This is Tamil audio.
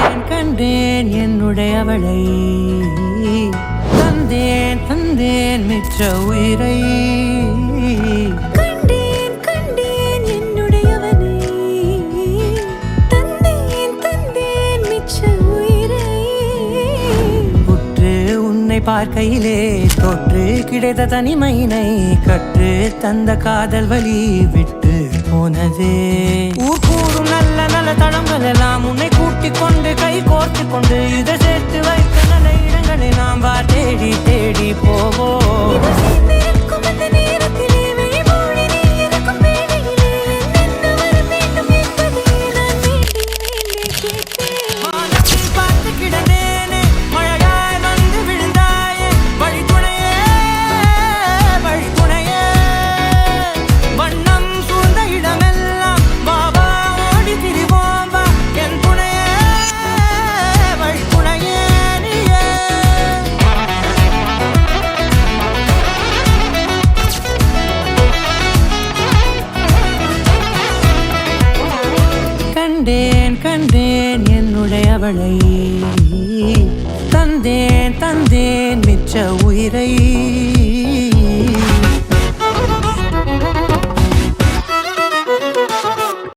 கண்டேன் என்னுடையவளை தந்தேன் தந்தேன் மிச்ச உயிரை கண்டேன் கண்டேன் என்னுடையவனை தந்தேன் தந்தேன் மிச்ச உயிரை உற்று உன்னை பார்க்கையிலே தொற்று கிடைத்த தனிமையினை கற்று தந்த காதல் வழி விட்டு போனதே ஊர் கூறும் நல்ல நல்ல தளங்கள் எல்லாம் உன்னை கூட்டிக் கொண்டு கை கோர்த்து கொண்டு இதை சேர்த்து வைத்த நல்ல இடங்களை நாம் வா தேடி தேடி போவோம் சேர்ந்திருக்கும் அந்த நேரத்திலே விழிமூடி நீ இருக்கும் வேளையிலே என்ன வர வேண்டும் என்பதை நான் வேண்டி வேண்டி கேட்டேன் வானத்தில் பார்த்து கிடந்தேனே மழையாய் வந்து விழுந்தாயே வழித்துணையே வழித்துணையே வண்ணம் சூழ்ந்த இடமெல்லாம் பாபா ஓடி திரிவோம் வா என் துணையே வழித்துணையே நீயே கண்டேன் கண்டேன் என்னுடையவளை தந்தேன் தந்தேன் மிச்ச உயிரை